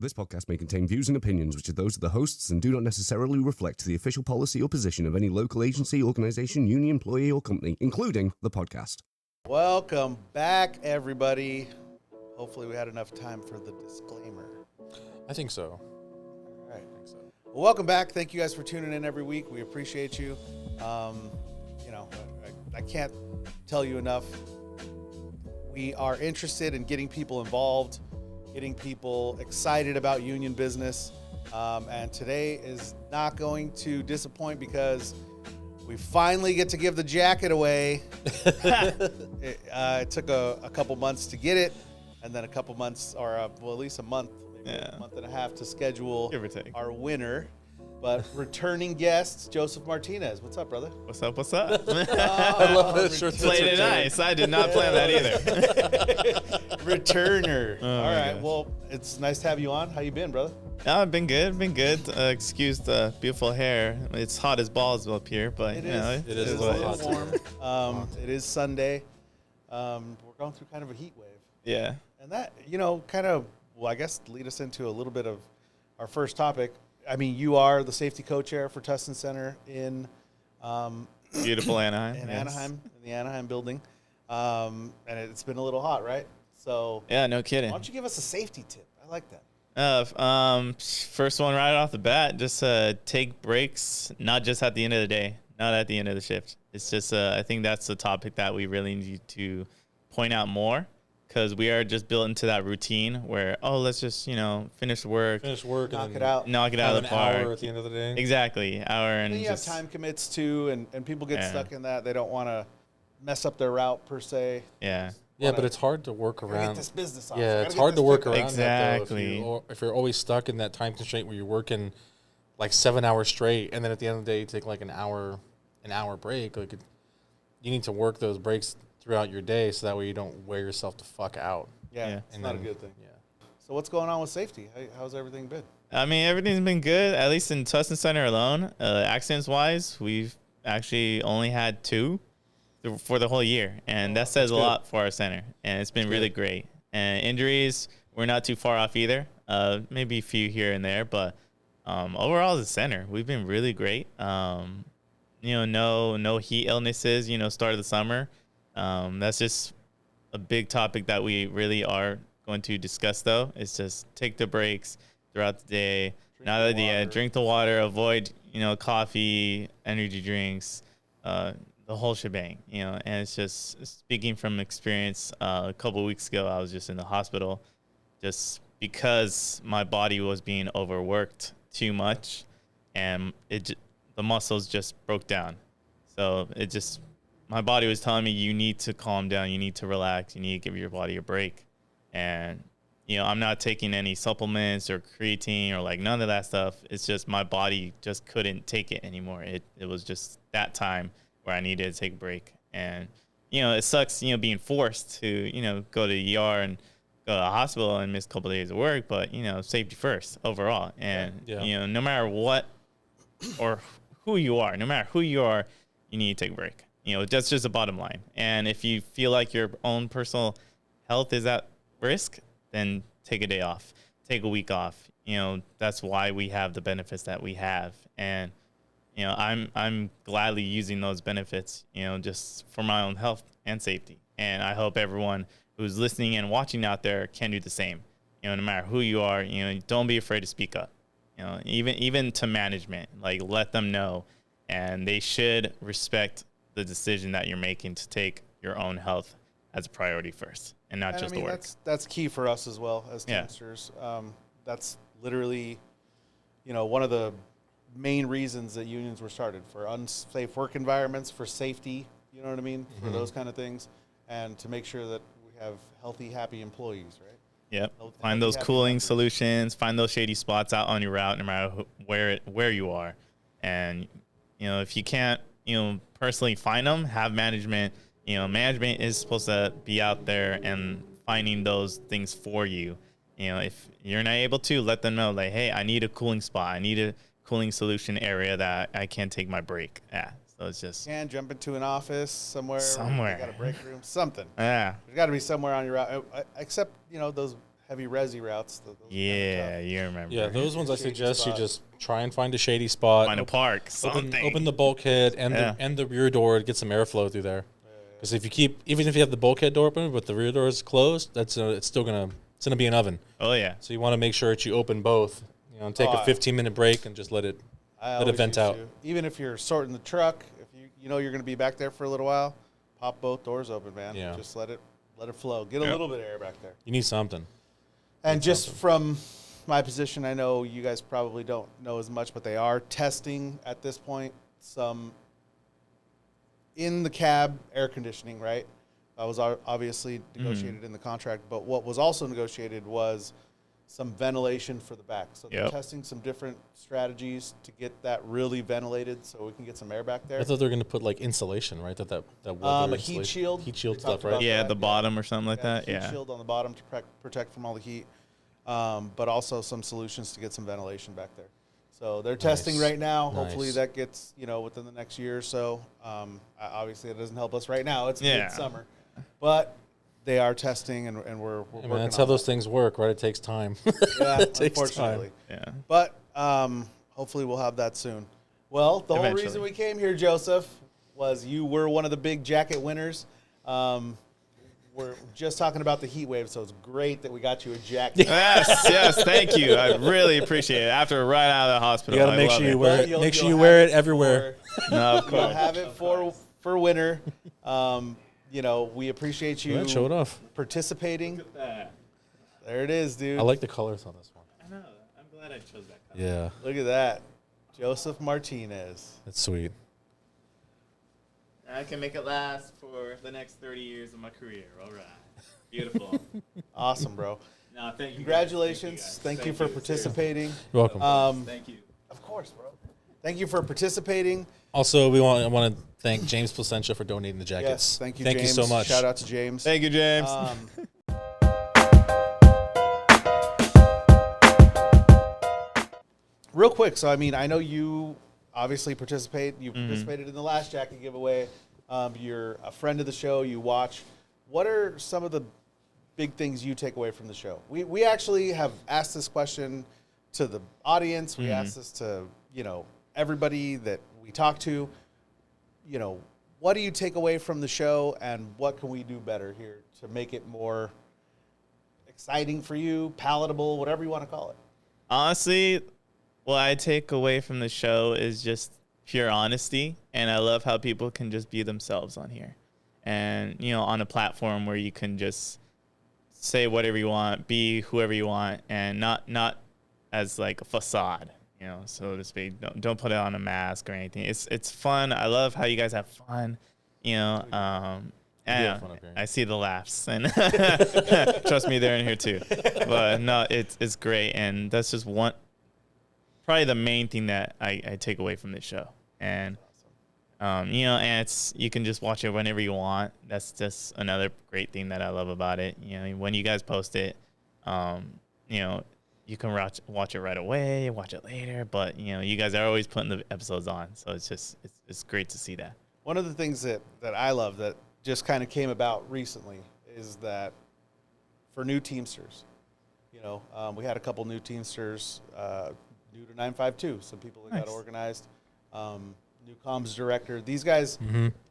This podcast may contain views and opinions which are those of the hosts and do not necessarily reflect the official policy or position of any local agency, organization, union, employee, or company, including the podcast. Welcome back, everybody. Hopefully we had enough time for the disclaimer. I think so. All right. Well, welcome back. Thank you guys for tuning in every week. We appreciate you. I can't tell you enough. We are interested in getting people involved, getting people excited about union business. And today is not going to disappoint because we finally get to give the jacket away. It took a couple months to get it, and then a couple months, or at least a month, maybe a month and a half to schedule our winner. But returning guest, Joseph Martinez. What's up, brother? What's up? What's up? I love that shirt. Played it nice. I did not plan that either. Returner. Oh, all right. gosh. Well, it's nice to have you on. How you been, brother? I've been good. Excuse the beautiful hair. It's hot as balls up here, but It you is. know, It is It's a little a hot little warm. It is Sunday. We're going through kind of a heat wave. Yeah. And that, kind of, I guess, lead us into a little bit of our first topic. I mean, you are the safety co-chair for Tustin Center in Beautiful Anaheim. in yes. Anaheim, in the Anaheim building. And it's been a little hot, right? So Yeah, no why kidding. don't you give us a safety tip? I like that. First one right off the bat, just take breaks, not just at the end of the day, not at the end of the shift. It's just, I think that's the topic that we really need to point out more, because we are just built into that routine where, let's just, finish work, Knock it out. knock it out of the park. Hour at the end of the day. Exactly. Hour and And you have just, time commits too, and people get Yeah. stuck in that. They don't want to mess up their route per se. yeah. Yeah, but it's hard to work Gotta get around. this business off. Yeah, Gotta it's get hard to this work pick up. around that, though, Exactly. if you're always stuck in that time constraint where you're working like 7 hours straight, and then at the end of the day you take like an hour break. Like you need to work those breaks throughout your day so that way you don't wear yourself the fuck out. Yeah, Yeah. it's And not a then- good thing. Yeah. So what's going on with safety? How's everything been? I mean, everything's been good, at least in Tustin Center alone. Accidents-wise, we've actually only had 2 for the whole year, and that says a good. lot for our center, and it's been really great. And injuries, we're not too far off either. Maybe a few here and there, but overall as a center, we've been really great. No heat illnesses, start of the summer. That's just a big topic that we really are going to discuss, though. It's just take the breaks throughout the day. Drink the water, avoid, coffee, energy drinks, the whole shebang, and it's just speaking from experience. A couple of weeks ago, I was just in the hospital just because my body was being overworked too much, and the muscles just broke down. So my body was telling me, you need to calm down, you need to relax, you need to give your body a break. And I'm not taking any supplements or creatine or like none of that stuff. It's just my body just couldn't take it anymore. It was just that time where I needed to take a break. And, it sucks, being forced to, go to the ER and go to the hospital and miss a couple of days of work, but, safety first overall. And, Yeah. No matter what or who you are, you need to take a break. That's just the bottom line. And if you feel like your own personal health is at risk, then take a day off, take a week off. That's why we have the benefits that we have. And, I'm gladly using those benefits, just for my own health and safety. And I hope everyone who's listening and watching out there can do the same. No matter who you are, don't be afraid to speak up. Even to management, like let them know, and they should respect the decision that you're making to take your own health as a priority first, and not just the work. That's key for us as well as Teamsters. That's literally, one of the main reasons that unions were started, for unsafe work environments, for safety, you know what I mean, for those kind of things, and to make sure that we have healthy, happy employees, right? Yep. Healthy, Find those happy cooling members. solutions. Find those shady spots out on your route, no matter where you are. And if you can't personally find them, have management. Management is supposed to be out there and finding those things for you. If you're not able to, let them know, like, hey, I need a cooling spot. I need a cooling solution area that I can take my break at. So it's just Jump into an office somewhere. Somewhere. You got a break room, something. yeah. There's got to be somewhere on your route, except those heavy resi routes. Those are Yeah, tough. you remember. Yeah, those ones I Shady suggest you spot. just try and find a shady spot. Find a park, something. Open the bulkhead and the rear door to get some airflow through there. Because if you even if you have the bulkhead door open but the rear door is closed, it's gonna be an oven. Oh, yeah. So you want to make sure that you open both. And take a 15-minute break and just let it vent out. Even if you're sorting the truck, if you know you're going to be back there for a little while, pop both doors open, man. Yeah. Just let it flow. Get a little bit of air back there. You need something. And just from my position, I know you guys probably don't know as much, but they are testing at this point some in the cab air conditioning, right? That was obviously negotiated in the contract, but what was also negotiated was some ventilation for the back. So they're testing some different strategies to get that really ventilated so we can get some air back there. I thought they were going to put like insulation, right? That a heat shield. Heat shield We stuff, talked right? about Yeah, that, the bottom or something like that. Heat Yeah. shield on the bottom to protect from all the heat, but also some solutions to get some ventilation back there. So they're testing right now. Hopefully that gets, within the next year or so. Obviously, it doesn't help us right now. It's midsummer. But they are testing, and we're working That's on how those things work, right? It takes time. Yeah, it takes unfortunately. time. Yeah. But hopefully we'll have that soon. Well, the whole reason we came here, Joseph, was you were one of the big jacket winners. We're just talking about the heat wave, so it's great that we got you a jacket. Yes, thank you. I really appreciate it. After right out of the hospital, You got to make sure you wear it. Make sure you wear it everywhere. No, of course. You'll have it for winter. We appreciate you Show it off. participating. Look at that. There it is, dude. I like the colors on this one. I know. I'm glad I chose that color. Yeah, Look at that. Joseph Martinez. that's sweet. I can make it last for the next 30 years of my career. All right. Beautiful. Awesome, bro. No, thank you. Congratulations. Thank you for participating. You're welcome. Thank you. Of course, bro. Thank you for participating. Also, I want to thank James Placentia for donating the jackets. Yes, thank you, Thank James. you so much. Shout out to James. Thank you, James. Real quick, so I know you obviously participate. You participated in the last jacket giveaway. You're a friend of the show. You watch. What are some of the big things you take away from the show? We actually have asked this question to the audience. We asked this to everybody that we talk to. What do you take away from the show, and what can we do better here to make it more exciting for you, palatable, whatever you want to call it? Honestly, what I take away from the show is just pure honesty, and I love how people can just be themselves on here. And, on a platform where you can just say whatever you want, be whoever you want, and not as like a facade, so to speak. Don't put it on a mask or anything. It's fun. I love how you guys have fun, and I see the laughs, and trust me, they're in here too. But no, it's great, and that's just probably the main thing that I take away from this show. And and you can just watch it whenever you want. That's just another great thing that I love about it. When you guys post it, you can watch it right away, watch it later, but you guys are always putting the episodes on, so it's great to see that. One of the things that I love that just kind of came about recently is that for new Teamsters, we had a couple new Teamsters, new to 952, some people that got organized, new comms director. These guys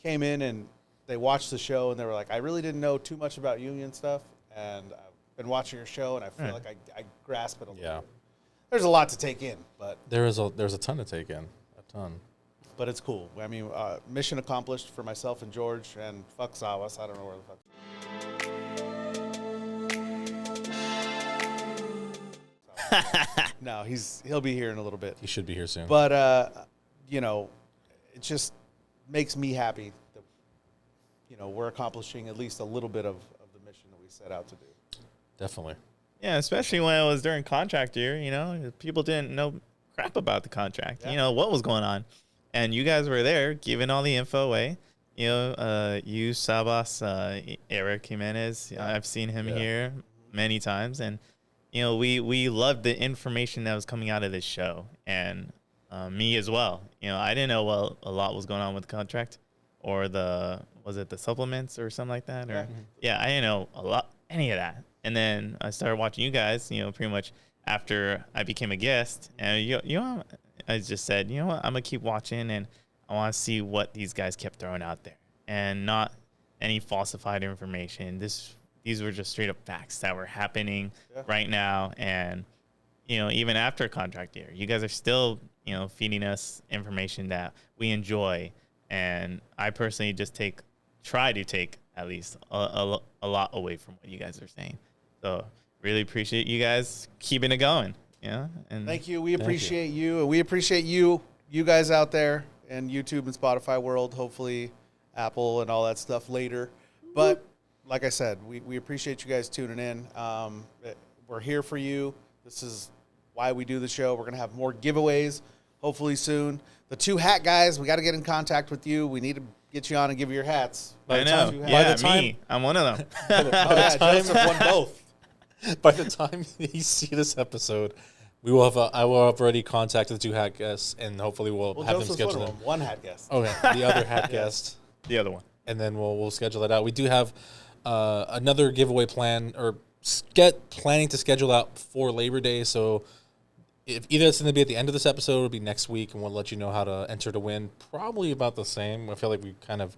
came in and they watched the show and they were like, I really didn't know too much about union stuff, and I've been watching your show and I feel like I grasp it a little bit. There's a lot to take in, but there's a ton to take in, a ton. But it's cool. Mission accomplished for myself and George, and fuck Sawas. I don't know where the fuck. No, he'll be here in a little bit. He should be here soon. But it just makes me happy that we're accomplishing at least a little bit of the mission that we set out to do. Definitely. Yeah, especially when it was during contract year. People didn't know crap about the contract. What was going on. And you guys were there giving all the info away. You, Sabas, Eric Jimenez. I've seen him here many times. And, we loved the information that was coming out of this show. And me as well. I didn't know a lot was going on with the contract or was it the supplements or something like that? Or I didn't know any of that. And then I started watching you guys, pretty much after I became a guest. And, I just said, you know what, I'm going to keep watching, and I want to see what these guys kept throwing out there. And not any falsified information. These were just straight up facts that were happening right now. And, even after contract year, you guys are still, feeding us information that we enjoy. And I personally just try to take at least a lot away from what you guys are saying. So really appreciate you guys keeping it going. Yeah. And thank you. We appreciate you. And we appreciate you guys out there in YouTube and Spotify world, hopefully Apple and all that stuff later. But like I said, we appreciate you guys tuning in. We're here for you. This is why we do the show. We're going to have more giveaways hopefully soon. The 2 hat guys, we got to get in contact with you. We need to get you on and give you your hats. I know. Me. I'm one of them. Joseph won both. By the time you see this episode, I will have already contacted the 2 hat guests, and hopefully we'll have them schedule them. 1 hat guest. Okay, the other hat guest, the other one, and then we'll schedule that out. We do have another giveaway plan, or planning to schedule out for Labor Day. So if either it's going to be at the end of this episode, or it'll be next week, and we'll let you know how to enter to win. Probably about the same. I feel like we kind of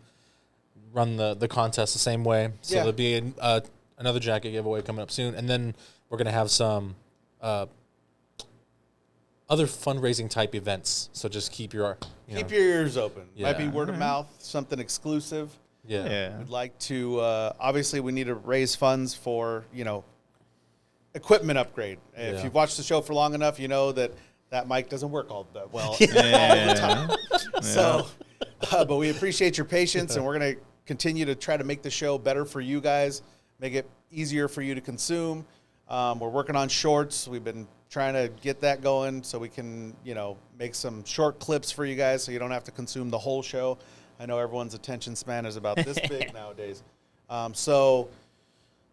run the contest the same way. So there'll be another jacket giveaway coming up soon, and then we're going to have some other fundraising type events. So just keep your your ears open. Might be word of mouth, something exclusive. Yeah. We'd like to obviously we need to raise funds for, equipment upgrade. If you've watched the show for long enough, you know that mic doesn't work all that well all the time. So but we appreciate your patience, and we're going to continue to try to make the show better for you guys, make it easier for you to consume. We're working on shorts. We've been trying to get that going so we can, make some short clips for you guys so you don't have to consume the whole show. I know everyone's attention span is about this big nowadays. So,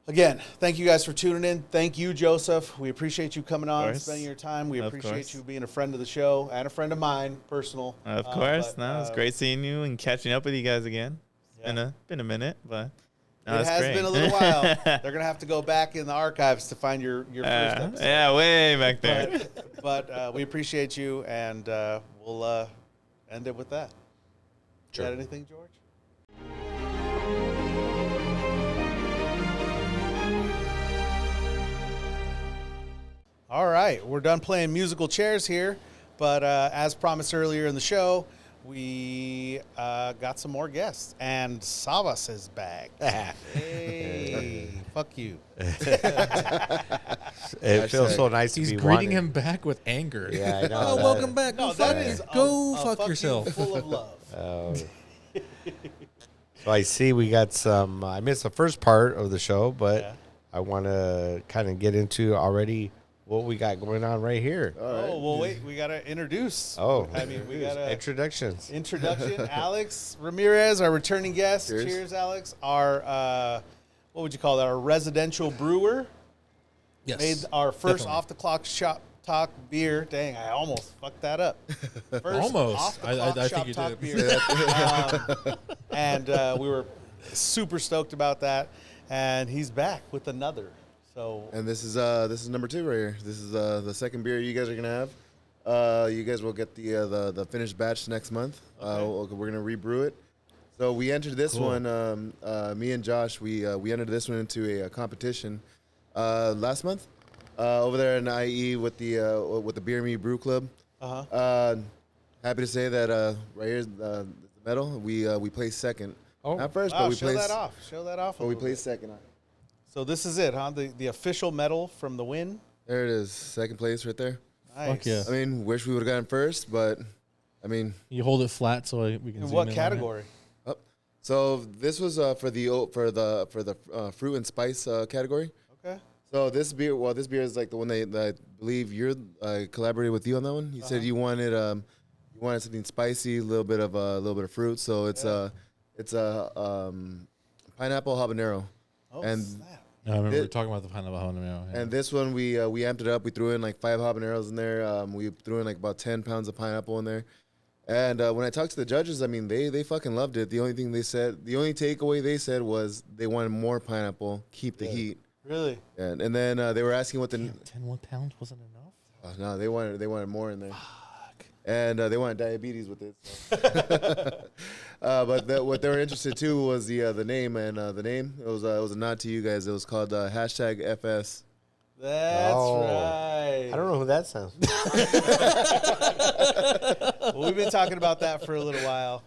again, thank you guys for tuning in. Thank you, Joseph. We appreciate you coming on and spending your time. We appreciate you being a friend of the show and a friend of mine, personal. Of course. It's great seeing you and catching up with you guys again. It's been a minute, but... No, it has been a little while. They're going to have to go back in the archives to find your first episode. Yeah, way back there. But we appreciate you, and we'll end it with that. Sure. Got anything, George? All right, we're done playing musical chairs here. But as promised earlier in the show, we got some more guests, and Savas is back. Hey, fuck you. It feels so nice to be He's greeting him back with anger. Yeah, I know. Oh, welcome back. No, that is go a fuck yourself. Full of love. So I see we got some. I missed the first part of the show, but I want to kind of get into already what we got going on right here. Oh, well, wait. We got to introduce. Oh. I mean, we got to... Introductions. Alex Ramirez, our returning guest. Cheers, Alex. Our, what would you call that? Our residential brewer. Yes. Made our first off-the-clock shop talk beer. Dang, I almost fucked that up. First almost. off-the-clock I shop think you talk did. beer. And we were super stoked about that. And he's back with another. So, and this is number 2 right here. This is the second beer you guys are gonna have. You guys will get the finished batch next month. Okay. We're gonna rebrew it. So we entered this one. Me and Josh, we entered this one into a competition last month over there in IE with the Beer Me Brew Club. Happy to say that right here's the medal. We placed second. Not first, but we placed. Show that off. But we placed second. So this is it, huh? The official medal from the win. There it is, second place right there. Nice. Fuck yeah. I mean, wish we would have gotten first, but I mean, You hold it flat so we can. In zoom what in on category? so this was for the fruit and spice category. Okay. So this beer is like the one that I believe you're collaborated with you on that one. You said you wanted something spicy, a little bit of fruit. So it's a pineapple habanero. Oh, and snap. I remember we were talking about the pineapple habanero. Yeah. And this one we amped it up. We threw in like 5 habaneros in there. We threw in like about 10 pounds of pineapple in there. And when I talked to the judges, I mean they fucking loved it. The only takeaway they said was they wanted more pineapple, keep the heat. Really? And then they were asking what the 10 pounds wasn't enough. no, they wanted more in there. And they wanted diabetes with it. So. But what they were interested too was the name, and the name it was a nod to you guys. It was called #FS. That's right. I don't know who that sounds. Well, we've been talking about that for a little while.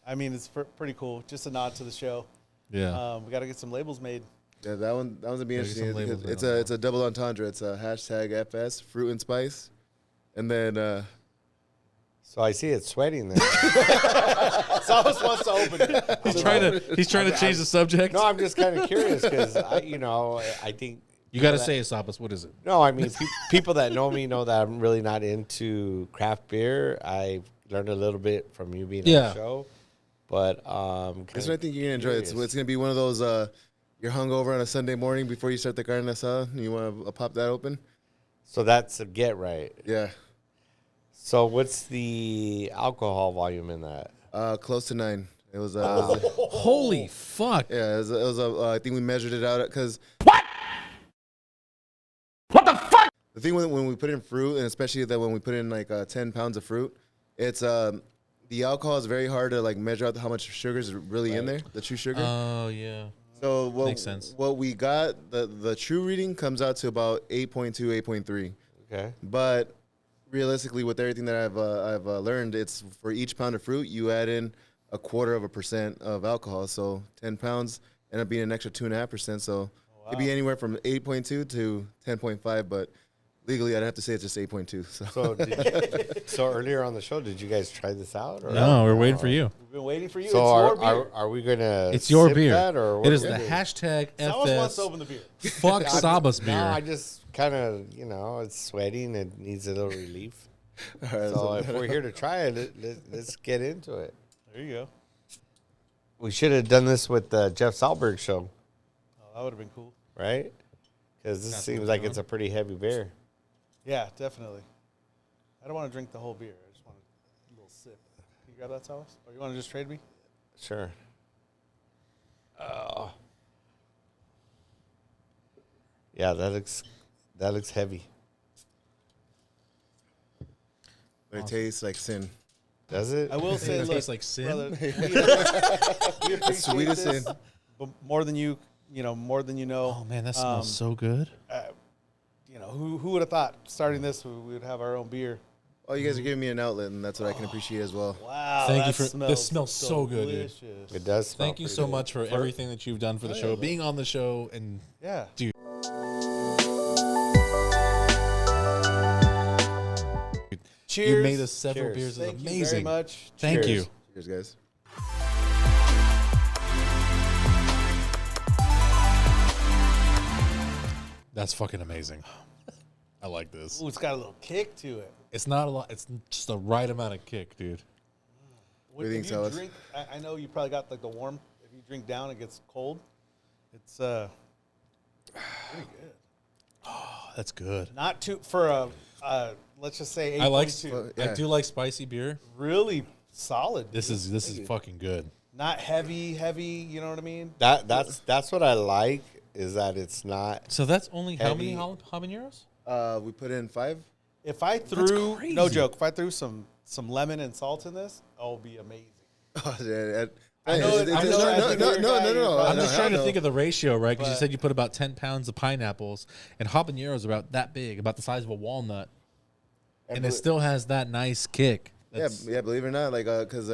I mean, it's pretty cool. Just a nod to the show. Yeah. We got to get some labels made. Yeah, that one's gonna be Gotta get some interesting. labels It's in on a double entendre. It's a #FS fruit and spice, and then. So I see it sweating there. Sabas wants to open it. He's trying to change the subject. No, I'm just kind of curious because I think You got to say it, Sabas. What is it? no. I mean, people that know me know that I'm really not into craft beer. I've learned a little bit from you being on the show, but This one I think you're gonna enjoy. It's gonna be one of those you're hungover on a Sunday morning before you start the carne asada, and you want to pop that open. So that's a get right. Yeah, So what's the alcohol volume in that? close to 9. It was. Holy fuck. Yeah, it was I think we measured it out because. The thing when we put in fruit, and especially that when we put in like 10 pounds of fruit, it's the alcohol is very hard to like measure out how much sugar is really in there, the true sugar. Oh, yeah. So Makes sense. What we got, the true reading comes out to about 8.2, 8.3. Okay. But realistically, with everything that I've learned, it's for each pound of fruit you add in 0.25% of alcohol. So 10 pounds end up being an extra 2.5%. So it could be anywhere from 8.2 to 10.5, but legally, I'd have to say it's just 8.2. So earlier on the show, did you guys try this out? Or? No, we're waiting for you. We've been waiting for you. So it's your beer. are we gonna? It's your sip beer. That, or what it is are the we doing? Sabas wants #FS. to open the beer. Fuck Sabas beer. No, I just kind of it's sweating. It needs a little relief. All right, So if we're here to try it, let's get into it. There you go. We should have done this with the Jeff Salberg show, Oh, that would have been cool. right? Because this That's seems what like we're it's a pretty heavy beer. Yeah, definitely. I don't want to drink the whole beer. I just want a little sip. Can you grab that, Sabas? Or you want to just trade me? Sure. Yeah, that looks heavy. But it tastes like sin. Does it? I will say, It look, tastes like sin? brother, we appreciate sweet as this, sin. but more than you know. Oh, man, that smells so good. Who would have thought starting this we would have our own beer? Oh, you guys are giving me an outlet, and that's what I can appreciate as well. Wow, Thank you that for- this smells so good, dude. delicious. It does. Smell Thank you pretty so good. much for everything that you've done for the show, being on the show, and Yeah. Dude. Cheers. you made us several Cheers. beers. It's Thank you amazing. very much. Thank Cheers. you. Cheers, guys. That's fucking amazing. I like this. Ooh, it's got a little kick to it. It's not a lot. It's just the right amount of kick, dude. What do you think, If Silas? drink, I know you probably got like the warm. If you drink down, it gets cold. It's pretty good. Oh, that's good. Not too for a let's just say 8.2. I like. Yeah. I do like spicy beer. Really solid. This is fucking good. Not heavy. You know what I mean? That's what I like is that it's not. So that's only how Heavy. many habaneros? We put in 5. If I threw crazy. no joke, if I threw some lemon and salt in this, it would be amazing. Oh, yeah, I know it- I know as a beer guy, you're no. probably- I'm just trying to think of the ratio, right? Because you But- said you put about 10 pounds of pineapples, and habaneros are about that big, about the size of a walnut, and it still has that nice kick. Yeah, believe it or not, like, because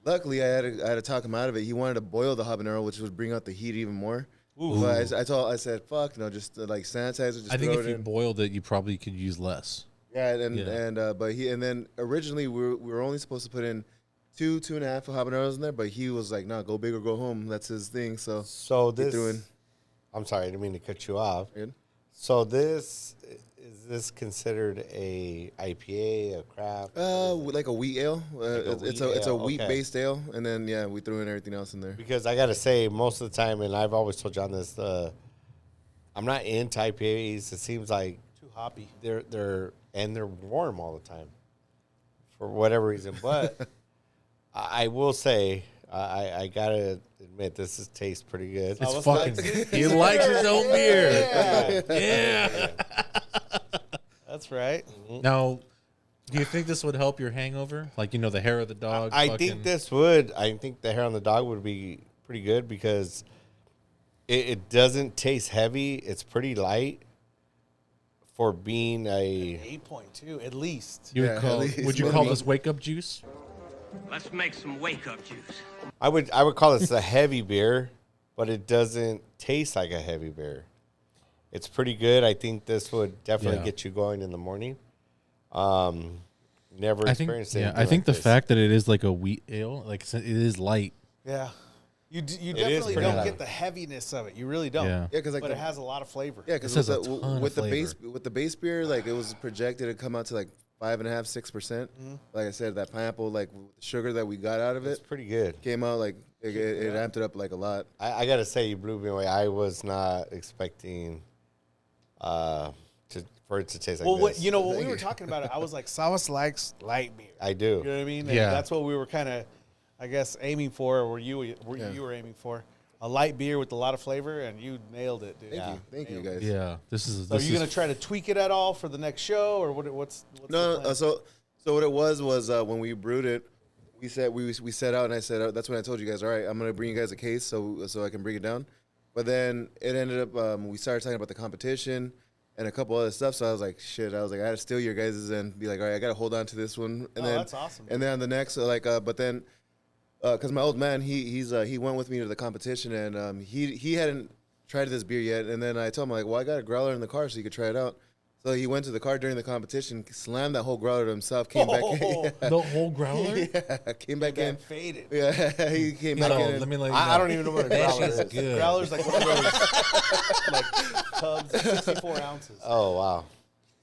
luckily I had to talk him out of it. He wanted to boil the habanero, which would bring out the heat even more. But I said, fuck, no, just like sanitizer. Just I think throw if it you in. boiled it, you probably could use less. Yeah, Yeah. but then originally we were only supposed to put in 2.5 habaneros in there, but he was like, "No, go big or go home." That's his thing. So So he this. threw in. I'm sorry, I didn't mean to cut you off. Good. So is this considered a IPA, a craft? Like a wheat ale. It's a ale, wheat okay. based ale, and then we threw in everything else in there. Because I gotta say, most of the time, and I've always told John this, I'm not into IPAs. It seems like Too hoppy. they're warm all the time for whatever reason. But I will say, I gotta admit this tastes pretty good. It's fucking. He likes his own beer. Yeah. That's right. Now, do you think this would help your hangover? Like, the hair of the dog? I think this would. I think the hair on the dog would be pretty good because it doesn't taste heavy. It's pretty light for being a 8.2 at least. Would you call this wake up juice? Let's make some wake-up juice. I would call this a heavy beer, but it doesn't taste like a heavy beer. It's pretty good. I think this would definitely get you going in the morning. Never experienced it. I think the fact that it is like a wheat ale, like it is light. Yeah. You definitely don't get the heaviness of it. You really don't. Yeah. Yeah, because But it has a lot of flavor. Yeah, because This has a ton with of the base beer, like it was projected to come out to like 5.5%, 6%. Like I said, that pineapple, like the sugar that we got out of it's it, pretty good. came out like it amped it up like a lot. I gotta say, you blew me away. I was not expecting for it to taste like Well, this. when we were talking about it, I was like, Savas likes light beer. I do. You know what I mean? And Yeah. that's what we were kind of, I guess, aiming for, or you were aiming for. A light beer with a lot of flavor, and you nailed it, dude. Thank you guys. Yeah. This is. So are you going to try to tweak it at all for the next show, or what's No, the plan? so what it was when we brewed it, we set out, and I said that's when I told you guys, all right, I'm gonna bring you guys a case so I can bring it down. But then it ended up we started talking about the competition and a couple other stuff. So I was like, shit, I had to steal your guys's and be like, all right, I got to hold on to this one. And then that's awesome. And then on the next, but then because my old man he went with me to the competition and he hadn't tried this beer yet. And then I told him like, well, I got a growler in the car so you could try it out. So he went to the car during the competition, slammed that whole growler to himself, came back in. The whole growler? Yeah, came back in. Faded. Yeah, he came back in. Let me let you I know. don't even know what a That growler shit's is. good. Growler's like one of those like tubs, 64 ounces. Oh wow.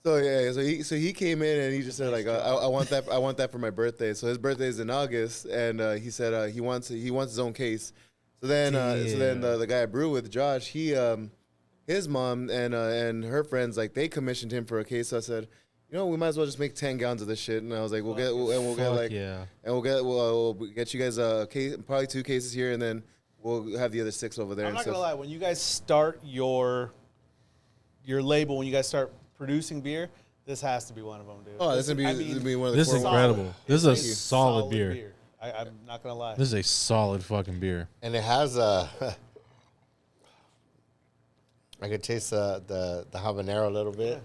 So yeah, so he came in and he just said like I want that for my birthday. So his birthday is in August, and he said he wants his own case. So then the guy I brew with, Josh, his mom and her friends, like they commissioned him for a case. So I said, we might as well just make 10 gallons of this shit. And I was like, we'll get you guys a case, probably 2 cases here, and then we'll have the other 6 over there. I'm not gonna lie. When you guys start your label, when you guys start producing beer, this has to be one of them, dude. Oh, this is gonna be one of the This is core incredible. This is a Thank you. solid beer. I'm not gonna lie. This is a solid fucking beer. And it has I could taste the habanero a little bit.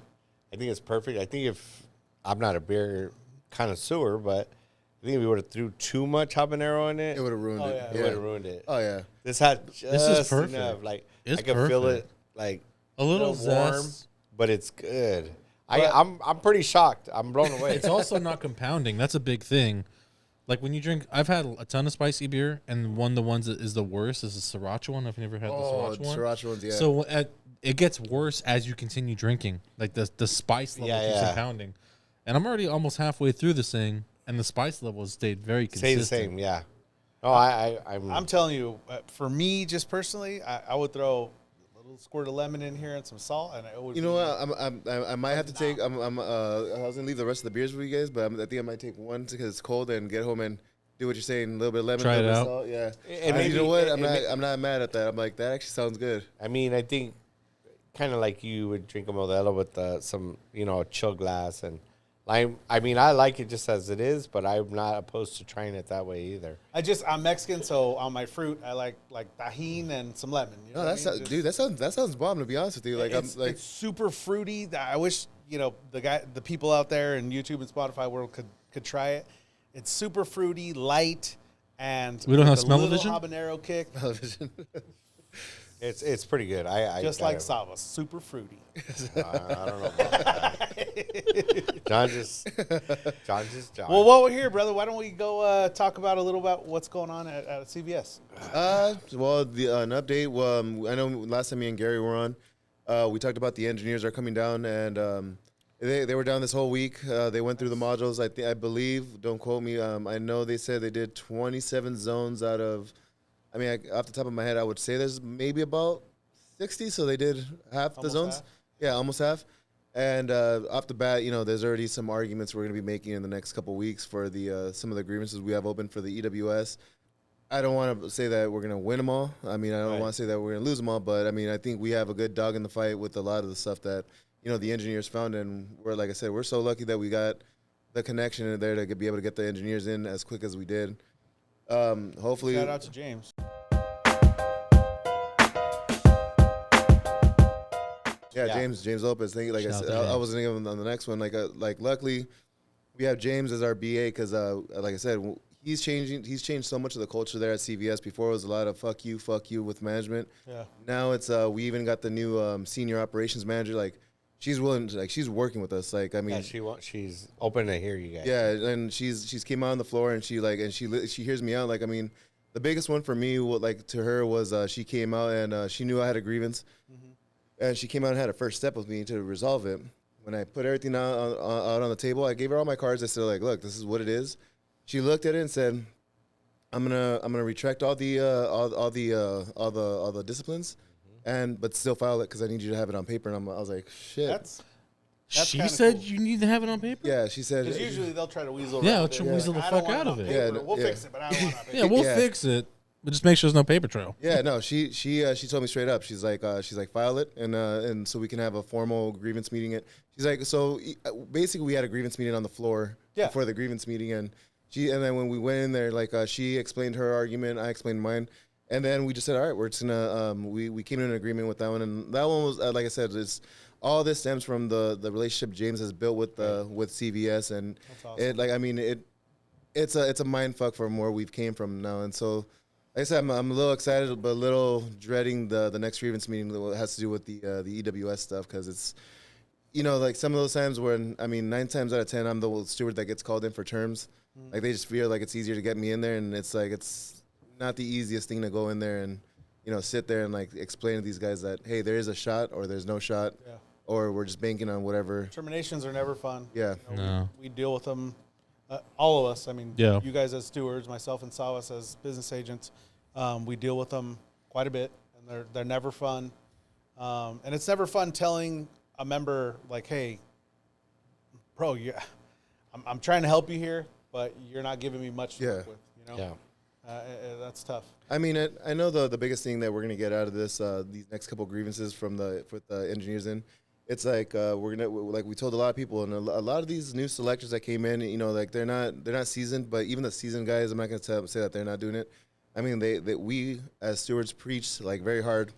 I think it's perfect. I think if I'm not a beer connoisseur, but I think if we would have threw too much habanero in it, It would have ruined it. yeah. it would have ruined it. Oh yeah. This had just is perfect. enough. Like It's I can feel perfect. it like A little warm, zest. but it's good. I'm pretty shocked. I'm blown away. It's also not compounding. That's a big thing. Like when you drink, I've had a ton of spicy beer, and one of the ones that is the worst is the Sriracha one. I've never had the Sriracha one. Sriracha ones, yeah. So it gets worse as you continue drinking. Like the spice level keeps compounding. And I'm already almost halfway through this thing, and the spice level has stayed very consistent. Stay the same, yeah. No, I'm telling you, for me, just personally, I would throw a little squirt of lemon in here and some salt, and it would. You know what? I might have to take. I was gonna leave the rest of the beers for you guys, but I think I might take one because it's cold and get home and do what you're saying. A little bit of lemon, Try a it little out. bit of salt. Yeah. And And you know maybe- what? I'm not mad at that. I'm like that actually sounds good. I mean, I think kind of like you would drink a Modelo with some, a chill glass. And I like it just as it is, but I'm not opposed to trying it that way either. I'm Mexican, so on my fruit, I like tahini and some lemon. You know No, what I mean? dude, that sounds bomb. To be honest with you, like It's super fruity. I wish the people out there in YouTube and Spotify world could try it. It's super fruity, light, and We don't have with a smell-o-vision? little habanero kick, It's pretty good. I just gotta- like Savas, super fruity. I don't know about that. John just John. Well, while we're here, brother, why don't we go talk about a little about what's going on at CVS? Well, an update. Well, I know last time me and Gary were on, we talked about the engineers are coming down, and they were down this whole week. They went through the modules. I believe. Don't quote me. I know they said they did 27 zones out of. I mean, off the top of my head, I would say there's maybe about 60. So they did half the Almost zones. half. Yeah, almost half. And off the bat, there's already some arguments we're going to be making in the next couple of weeks for the some of the grievances we have open for the EWS. I don't want to say that we're gonna win them all. I mean, I don't Right. want to say that we're gonna lose them all, but I mean, I think we have a good dog in the fight with a lot of the stuff that the engineers found, and we're like I said, we're so lucky that we got the connection in there to be able to get the engineers in as quick as we did. Hopefully, Shout out to James. yeah, James Lopez. Thank you. Like I Shout out said, to I James. was thinking of him on the next one. Like luckily, we have James as our BA because, like I said, he's changed so much of the culture there at CVS. Before it was a lot of fuck you with management. Yeah. Now it's we even got the new senior operations manager. Like she's willing, she's working with us. Like I mean, she's open to hear you guys. yeah, and she's came out on the floor and she hears me out. Like I mean, the biggest one for me, to her was she came out and she knew I had a grievance, and she came out and had a first step with me to resolve it. When I put everything out on the table, I gave her all my cards. I said, like, look, this is what it is. She looked at it and said, I'm gonna retract all the disciplines, but still file it because I need you to have it on paper. And I was like, shit. That's She kinda said cool. you need to have it on paper. Yeah, she said. Because usually they'll try to weasel. Yeah, around let's it. weasel the I don't fuck want out of on it. paper. Yeah, We'll yeah. fix it, but I don't want it on paper. Yeah, we'll Yeah. fix it, but just make sure there's no paper trail. Yeah, no, she told me straight up. She's like file it and so we can have a formal grievance meeting. She's like, so basically we had a grievance meeting on the floor before the grievance meeting, and then when we went in there, like she explained her argument, I explained mine, and then we just said, all right, we're just gonna we came to an agreement with that one, and that one was like I said, it's all this stems from the relationship James has built with CVS, and That's awesome. it like I mean it's a mind fuck from where we've came from now, and so. Like I said, I'm a little excited, but a little dreading the next grievance meeting that has to do with the EWS stuff, because it's, like some of those times when, 9 times out of 10, I'm the steward that gets called in for terms. Like they just feel like it's easier to get me in there, and it's like it's not the easiest thing to go in there and, sit there and like explain to these guys that, hey, there is a shot or there's no shot, or we're just banking on whatever. Terminations are never fun. Yeah. No. We deal with them, all of us. I mean, Yeah. you guys as stewards, myself and Sawas as business agents, we deal with them quite a bit, and they're never fun. And it's never fun telling a member like, "Hey, bro, I'm trying to help you here, but you're not giving me much to work with." That's tough. I mean, I know the biggest thing that we're gonna get out of this these next couple grievances from the engineers in, it's like we're gonna, like we told a lot of people, and a lot of these new selectors that came in, like they're not seasoned, but even the seasoned guys, I'm not gonna say that they're not doing it. I mean, we as stewards preach like very hard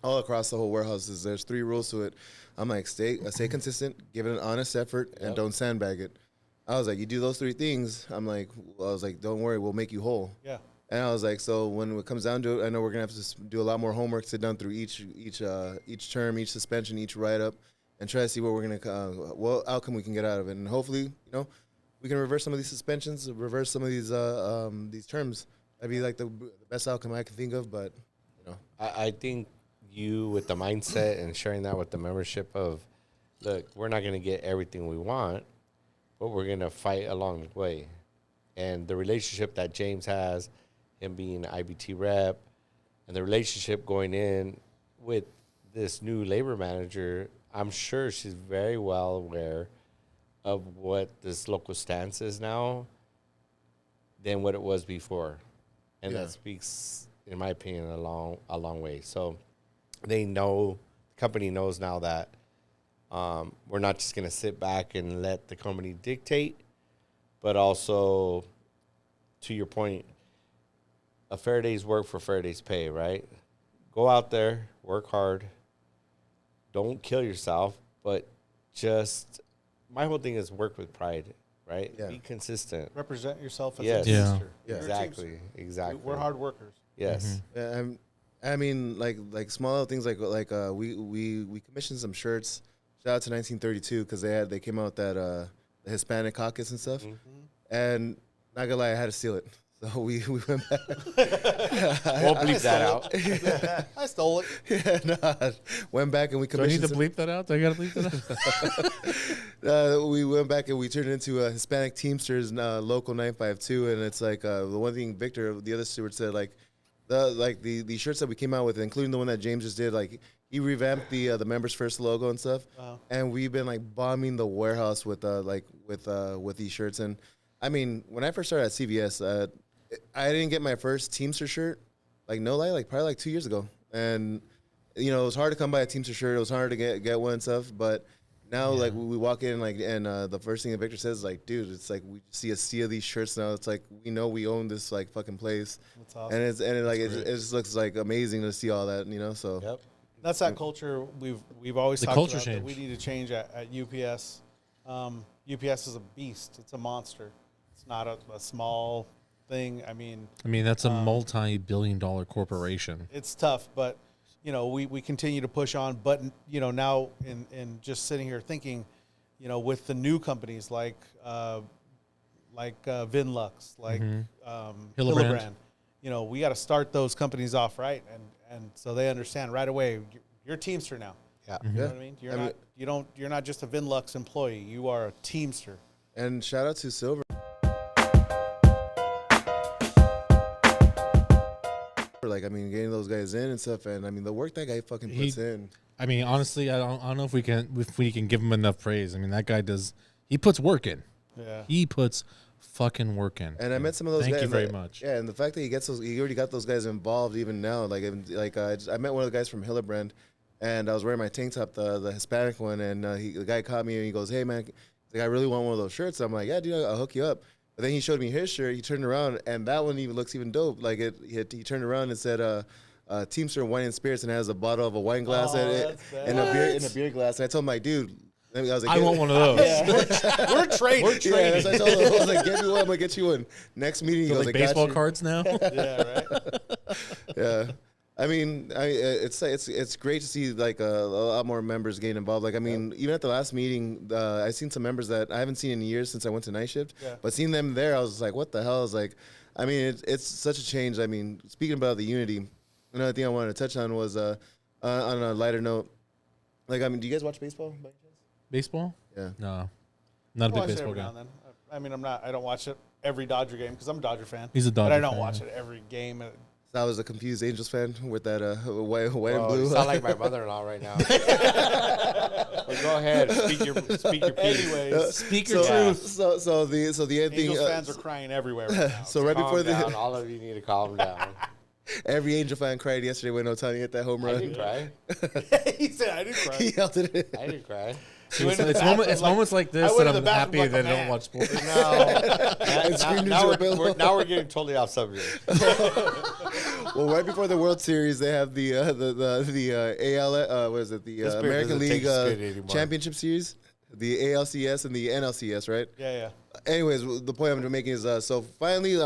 all across the whole warehouse. There's 3 rules to it. I'm like, stay consistent, give it an honest effort, and don't sandbag it. I was like, you do those 3 things. I was like, don't worry, we'll make you whole. Yeah. And I was like, so when it comes down to it, I know we're gonna have to do a lot more homework, sit down through each term, each suspension, each write up, and try to see what we're gonna what outcome we can get out of it. And hopefully, we can reverse some of these suspensions, reverse some of these terms. That'd be like the best outcome I can think of. But I think you, with the mindset and sharing that with the membership of, look, we're not going to get everything we want, but we're going to fight along the way. And the relationship that James has, him being an IBT rep, and the relationship going in with this new labor manager, I'm sure she's very well aware of what this local stance is now than what it was before. And that speaks, in my opinion, a long way. So they know, the company knows now that we're not just going to sit back and let the company dictate, but also, to your point, a fair day's work for fair day's pay, right? Go out there, work hard, don't kill yourself, but just, my whole thing is work with pride, right? Yeah. Be consistent. Represent yourself as Yes. a Yeah. teamster. Yeah. You're a Exactly. teamster. Exactly. We're hard workers. Yes. I mean, like small things like we commissioned some shirts. Shout out to 1932 because they came out with that the Hispanic caucus and stuff. And not gonna lie, I had to steal it. So we went back. We'll bleep that out. I stole it. Went back and we Do I need commissioned. to bleep that out? Do I got to bleep that out? We went back and we turned it into a Hispanic Teamsters local 952, and it's like the one thing Victor, the other steward, said the shirts that we came out with, including the one that James just did, like he revamped the members first logo and stuff, and we've been like bombing the warehouse with these shirts. And I mean, when I first started at CVS, I didn't get my first Teamster shirt, like no lie, like probably like 2 years ago, and you know it was hard to come by a Teamster shirt. It was hard to get one and stuff, but now like we walk in like and the first thing that Victor says is like, dude, it's like we see a sea of these shirts now. It's like we know we own this like fucking place. That's awesome. And it just looks like amazing to see all that, you know. So Yep. That's that culture we've always talked about that we need to change at UPS. UPS is a beast. It's a monster. It's not a small thing. I mean, that's a multi-billion-dollar corporation. It's tough, but you know, we continue to push on. But you know, now in just sitting here thinking, you know, with the new companies like Vinlux, like Hillebrand, you know, we got to start those companies off right, and so they understand right away. You're a Teamster now. Yeah. You know what I mean? You're not just a Vinlux employee. You are a Teamster. And shout out to Silver. Like, I mean, getting those guys in and stuff, and I mean, the work that guy fucking puts in. I mean, honestly, I don't know if we can give him enough praise. I mean, that guy he puts work in. Yeah. He puts fucking work in. And I met some of those guys. Thank you very much. Yeah, and the fact that he already got those guys involved even now. Like I met one of the guys from Hillebrand, and I was wearing my tank top, the Hispanic one, and the guy caught me and he goes, "Hey man, I really want one of those shirts." I'm like, "Yeah, dude, I'll hook you up." But then he showed me his shirt. He turned around, and that one even looks even dope. Like he turned around and said, "Teamster Wine and Spirits," and it has a bottle of a wine glass in a beer glass. And I told him, like, dude. I was like, I want one of those. Yeah. We're trading. Yeah, so I told him, I was like, get me one. I'm going to get you one. Next meeting, he goes, like baseball cards now? Yeah, right? Yeah. I mean, it's great to see like a lot more members getting involved. Like, I mean, even at the last meeting, I seen some members that I haven't seen in years since I went to night shift. Yeah. But seeing them there, I was like, what the hell? I was like, I mean, it's such a change. I mean, speaking about the unity, another thing I wanted to touch on was on a lighter note. Like, I mean, do you guys watch baseball by any chance? Baseball? Yeah. No. Not a big baseball guy. I mean, I don't watch it every Dodger game because I'm a Dodger fan. He's a Dodger fan. But I don't watch it every game. So I was a confused Angels fan with that white and blue. You sound like my mother-in-law right now. Well, go ahead, speak your piece. Anyways, speak your truth. So the end thing. Angels fans are crying everywhere right now. So right before down. All of you need to calm down. Every Angel fan cried yesterday when Ohtani hit that home run. I didn't cry. He said, "I didn't cry." He yelled at it. I didn't cry. It's moments like this that I'm happy that I don't watch sports. Now we're getting totally off subject. Well, right before the World Series, they have the AL what is it, the American League Championship Series, the ALCS and the NLCS, right? Yeah. Anyways, the point I'm making is so finally,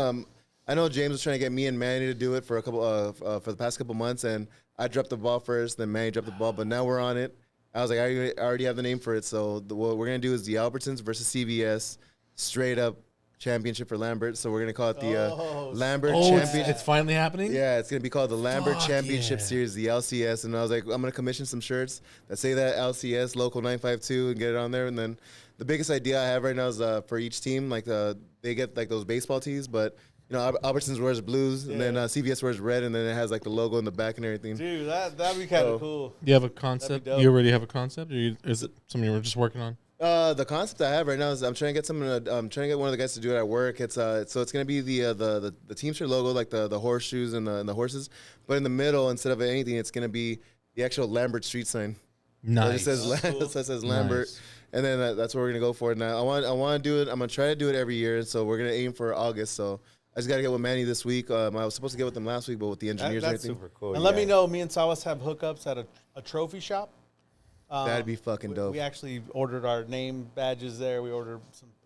I know James was trying to get me and Manny to do it for for the past couple months, and I dropped the ball first, then Manny dropped the ball, but now we're on it. I was like, I already have the name for it. So what we're going to do is the Albertsons versus CVS straight up championship for Lambert. So we're going to call it the Lambert Championship. It's finally happening? Yeah, it's going to be called the Lambert Championship Series, the LCS. And I was like, I'm going to commission some shirts that say that LCS, Local 952, and get it on there. And then the biggest idea I have right now is for each team, like they get like those baseball tees, but you know, Albertsons wears blues, and then CVS wears red, and then it has like the logo in the back and everything. Dude, that'd be kind of cool. You have a concept? You already have a concept, or is it something you were just working on? The concept I have right now is I'm trying to get I'm trying to get one of the guys to do it at work. It's so it's gonna be the Teamster logo, like the horseshoes and the horses, but in the middle, instead of anything, it's gonna be the actual Lambert street sign. Nice. So it says Lambert. Nice. And then that's what we're gonna go for. Now I want to do it. I'm gonna try to do it every year. So we're gonna aim for August. So I just got to get with Manny this week. I was supposed to get with them last week, but with the engineers and everything. Super cool. And let me know, me and Sawas have hookups at a trophy shop. That'd be fucking dope. We actually ordered our name badges there. We ordered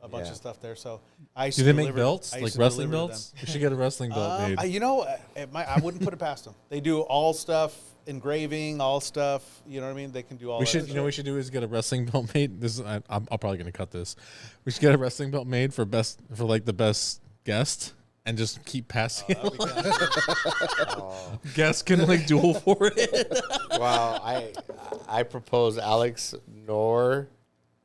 a bunch of stuff there. So do they make belts, like wrestling belts? We should get a wrestling belt made. I wouldn't put it past them. They do all stuff, engraving, all stuff. You know what I mean? They can do all. You know what we should do is get a wrestling belt made. I'm probably gonna cut this. We should get a wrestling belt made for the best guest. And just keep passing it. Guests can like duel for it. Wow, I propose Alex nor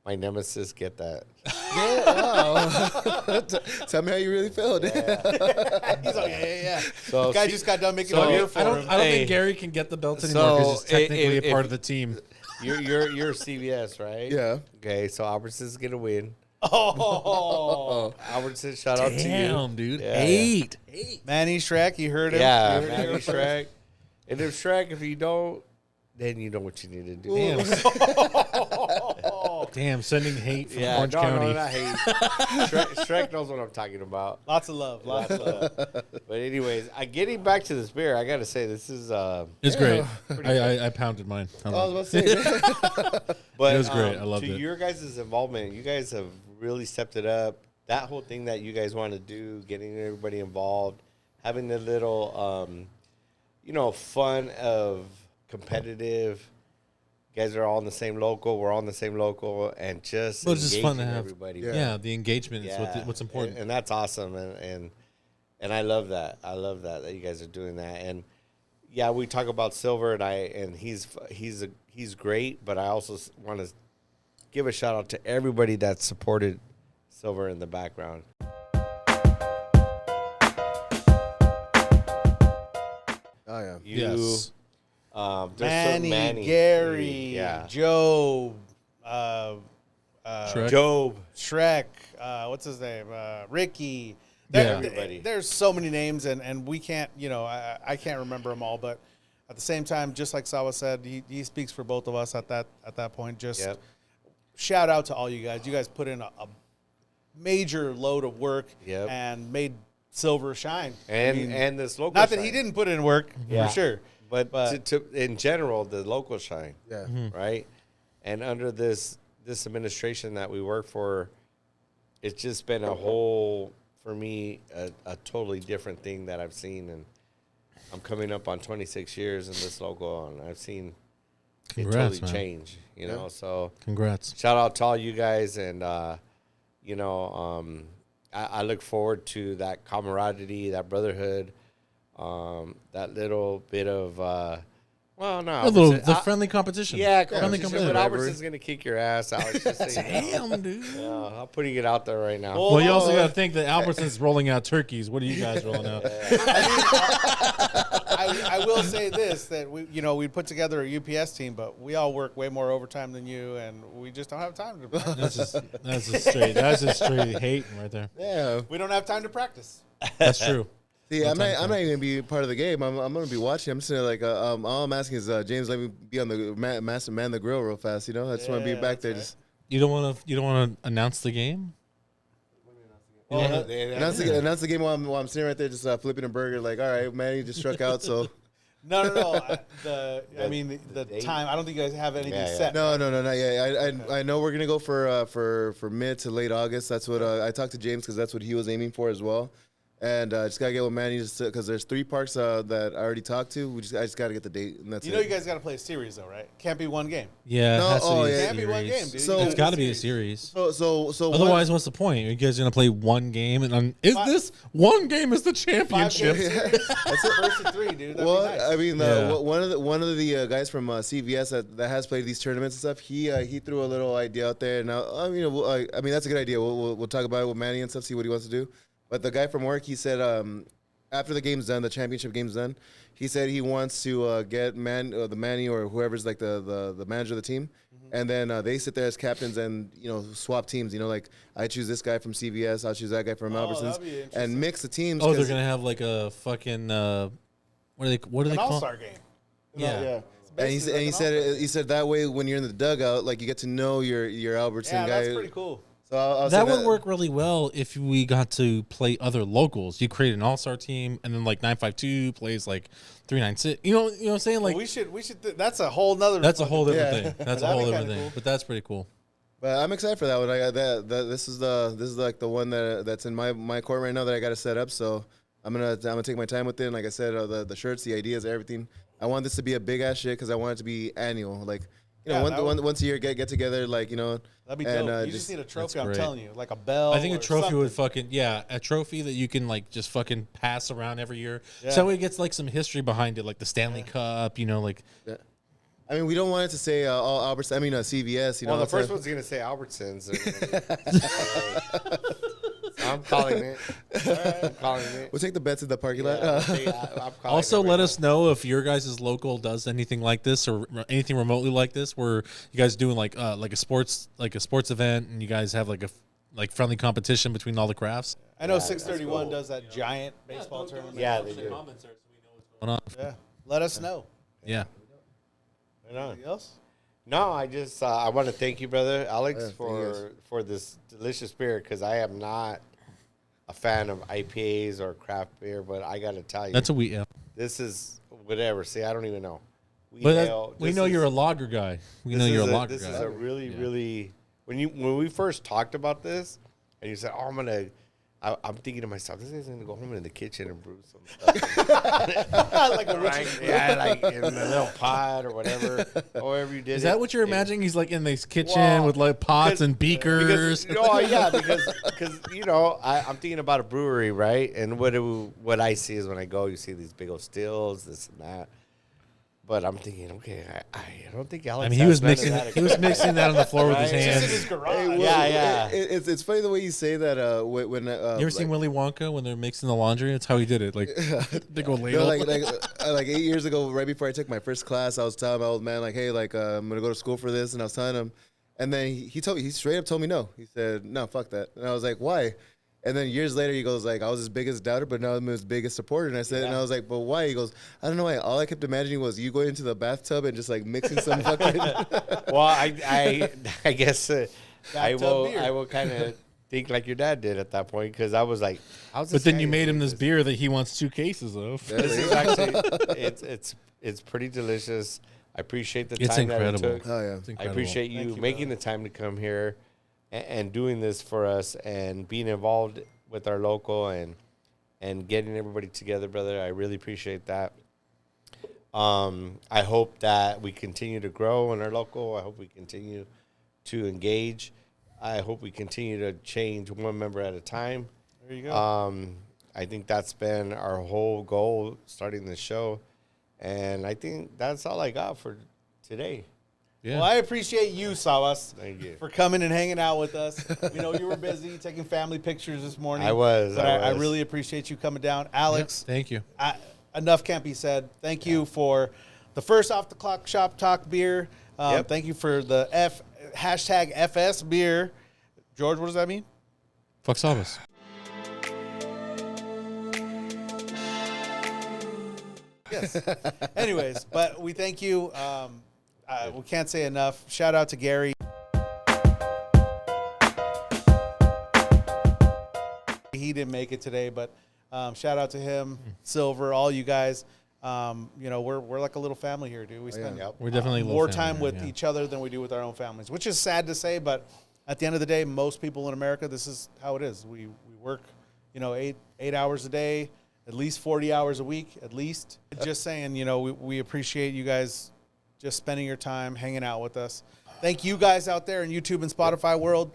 my nemesis get that. Yeah, wow. Tell me how you really feel. Yeah. He's like, yeah. So the guy just got done making a beer for him. I don't think Gary can get the belt anymore because he's technically a part of the team. You're CVS, right? Yeah. Okay, so Albertsons is gonna win. Oh, Albertson, shout out to you. Damn, dude. Yeah, Eight. Manny Shrek, you heard him. Yeah, You heard Manny him. Shrek. And if Shrek, if you don't, then you know what you need to do. Damn. Damn, sending hate from Yeah, Orange no, County. no, not hate. Shrek knows what I'm talking about. Lots of love. Lots of love. But anyways, getting back to this beer, I got to say this is It's great. I pounded mine. I I love was it. about to say. But It was great. I loved to it. your guys' involvement, you guys have really stepped it up. That whole thing that you guys want to do, getting everybody involved, having the little, fun of competitive. You guys are all in the same local. We're all in the same local, and just Well, it's just fun to engaging have. everybody. Yeah, the engagement is what's important. and that's awesome. And I love that. I love that you guys are doing that. And yeah, we talk about Silver, and he's great. But I also want to give a shout out to everybody that supported Silver in the background. Oh yeah. Yes. There's Manny, Gary, yeah, Joe, Shrek. Job. Shrek, what's his name? Ricky. Yeah. Everybody. There's so many names, and we can't, I can't remember them all. But at the same time, just like Sawa said, he speaks for both of us at that point. Just Yep. shout out to all you guys. You guys put in a major load of work Yep. and made Silver shine. And this local. Not that he shine. didn't put in work, Yeah. for sure. But to in general, the local shine. Yeah. Right? And under this administration that we work for, it's just been a whole, for me, a totally different thing that I've seen. And I'm coming up on 26 years in this local, and I've seen Congrats, it totally man. change, you know? So Congrats. shout out to all you guys. And, I look forward to that camaraderie, that brotherhood, that little bit of, The friendly competition. yeah, friendly competition, but Albertson's going to kick your ass out. Just so you know. Damn, dude. Yeah, I'm putting it out there right now. Well, you also got to think that Albertson's rolling out turkeys. What are you guys rolling out? I will say this, that we put together a UPS team, but we all work way more overtime than you, and we just don't have time to practice. That's just straight hating right there. Yeah. We don't have time to practice. That's true. See, I'm not even gonna be part of the game. I'm gonna be watching. I'm just gonna all I'm asking is James, let me be on the man the grill real fast. I just want to be back there. right. Just You don't want to announce the game? announce the game while I'm sitting right there, just flipping a burger. Like, all right, man, he just struck out. So No. The time. I don't think you guys have anything set. no, not yet. I know we're gonna go for mid to late August. That's what I talked to James because that's what he was aiming for as well. And just gotta get with Manny just because there's 3 parks that I already talked to. I just gotta get the date, and that's You know you guys got to play a series though, right? Can't be one game. Yeah, No, it has to oh, be yeah. a Can't be one game, dude. So- You It's got to be a series. So Otherwise, what's the point? Are you guys gonna play one game? And this one game is the 5 championship? game series. That's it. First to 3, dude. That'd Well, be nice. I mean, Yeah. one of the guys from CVS that has played these tournaments and stuff. He threw a little idea out there. Now, I mean, that's a good idea. We'll talk about it with Manny and stuff. See what he wants to do. But the guy from work, he said, after the game's done, the championship game's done, he said he wants to get the Manny or whoever's like the manager of the team, and then they sit there as captains and swap teams. Like I choose this guy from CVS, I'll choose that guy from Albertsons, that'd be interesting. and mix the teams. Oh, they're 'cause- gonna have like a fucking what do they An call? all-star game. Yeah. And he said that way when you're in the dugout, like you get to know your Albertson Yeah, guy. that's pretty cool. So I'll That say would work really well if we got to play other locals. You create an all-star team, and then like 952 plays like 396. You know what I'm saying? Like we should. That's a whole nother. that's a whole different Yeah. thing. That's a That'd whole be different kinda thing. cool. But that's pretty cool. But I'm excited for that one. I got that. This is like the one that's in my court right now that I got to set up. So I'm gonna take my time with it. And like I said, the shirts, the ideas, everything. I want this to be a big ass shit because I want it to be annual. Like once a year get together. Like That'd be and, dope. You just need a trophy. I'm great. telling you, like a bell. I think a or trophy would something. a trophy that you can like just fucking pass around every year. Yeah. So it gets like some history behind it, like the Stanley Cup. Like I mean, we don't want it to say all Alberts. I mean, CVS. Well, the it's first a- one's going to say Albertsons. I'm calling it. I'm calling it. We'll take the bets in the parking lot. I'm calling also, it right let now. us know if your guys' local does anything like this or anything remotely like this, where you guys doing like a sports event and you guys have like like friendly competition between all the crafts. I know 631 does that giant baseball tournament. Yeah, they do. Going on. Yeah. Let us know. Yeah. Right on. Anything else? No, I just I want to thank you, brother Alex, Yeah, for this delicious beer, because I am not a fan of IPAs or craft beer, but I got to tell you, That's a wheat ale. this is whatever. See, I don't even know. But we know you're a lager guy. We know you're a lager This guy. is a really when we first talked about this, and you said, "Oh, I'm thinking to myself, this guy's gonna go home in the kitchen and brew some stuff." Like a Right? Yeah, like in a little pot or whatever. However you did Is it. that what you're imagining? He's like in this kitchen with like pots and beakers. Because I'm thinking about a brewery, right? And what I see is when I go, you see these big old stills, this and that. But I'm thinking, okay, I don't think Alex. I mean, he was mixing that on the floor with his Right? hands. in his garage. Yeah. It's funny the way you say that. When You ever seen Willy Wonka when they're mixing the laundry? That's how he did it. Like big old ladle. like 8 years ago, right before I took my first class, I was telling my old man like, hey, like I'm gonna go to school for this, and I was telling him, and then he straight up told me no. He said, no, fuck that, and I was like, why? And then years later, he goes like, I was his biggest doubter, but now I'm his biggest supporter. And I said, and I was like, but why? He goes, I don't know why. All I kept imagining was you going into the bathtub and just like mixing some fucking. Well, I guess I beer. will kind of think like your dad did at that point, because I was like, how's this? But then you guy made him doing this beer that he wants 2 cases of. This is actually it's pretty delicious. I appreciate the It's time incredible. that it took. Oh yeah. It's I incredible. appreciate you making the time to come here and doing this for us and being involved with our local and getting everybody together, brother. I really appreciate that. I hope that we continue to grow in our local. I hope we continue to engage. I hope we continue to change one member at a time. There you go. I think that's been our whole goal starting the show. And I think that's all I got for today. Yeah. Well, I appreciate you, Sawas, Thank you. for coming and hanging out with us. We know you were busy taking family pictures this morning. I was. But I really appreciate you coming down. Alex, Thank you. enough can't be said. Thank you for the first Off the Clock Shop Talk beer. Yep. Thank you for the hashtag FS beer. George, what does that mean? Fuck Salvas. Yes. Anyways, but we thank you. We can't say enough. Shout out to Gary. He didn't make it today, but shout out to him, Silver, all you guys. We're like a little family here, dude. We spend We're definitely a little more family time here, with yeah. each other than we do with our own families, which is sad to say, but at the end of the day, most people in America, this is how it is. We work, 8 hours a day, at least 40 hours a week, at least. Just saying, we appreciate you guys just spending your time hanging out with us. Thank you guys out there in YouTube and Spotify world.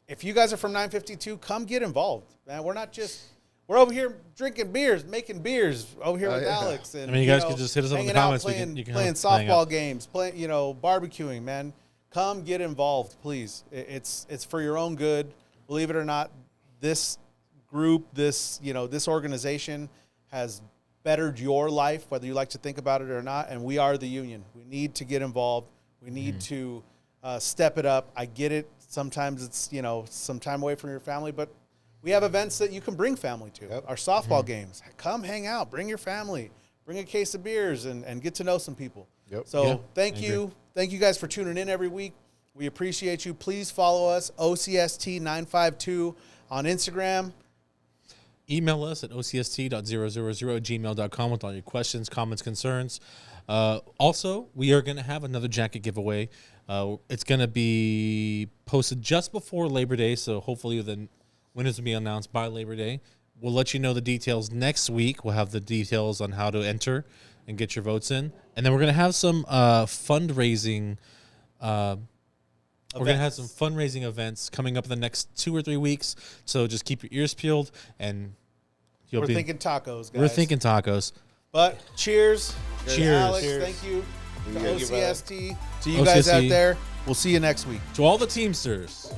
If you guys are from 952, come get involved, man. We're over here drinking beers, making beers over here with Alex. And, You guys can just hit us up in the hanging out, comments. Playing, You can playing hang out. softball games, barbecuing, man. Come get involved, please. It's for your own good. Believe it or not, this group, this organization has bettered your life, whether you like to think about it or not. And we are the union. We need to get involved. We need to step it up. I get it. Sometimes it's, some time away from your family, but we have events that you can bring family to. Our softball games. Come hang out. Bring your family. Bring a case of beers and get to know some people. Yep. So Yeah, thank you. Thank you guys for tuning in every week. We appreciate you. Please follow us, OCST952 on Instagram. Email us at ocst.000@gmail.com with all your questions, comments, concerns. Also, we are going to have another jacket giveaway. It's going to be posted just before Labor Day, so hopefully the winners will be announced by Labor Day. We'll let you know the details next week. We'll have the details on how to enter and get your votes in. And then we're going to have some fundraising We're going to have some fundraising events coming up in the next 2 or 3 weeks. So just keep your ears peeled and We're thinking tacos, guys. We're thinking tacos. But cheers. Cheers. Alex, Cheers. thank you. To Thank you, brother. OCST. To you guys out OCST. there. We'll see you next week. To all the Teamsters.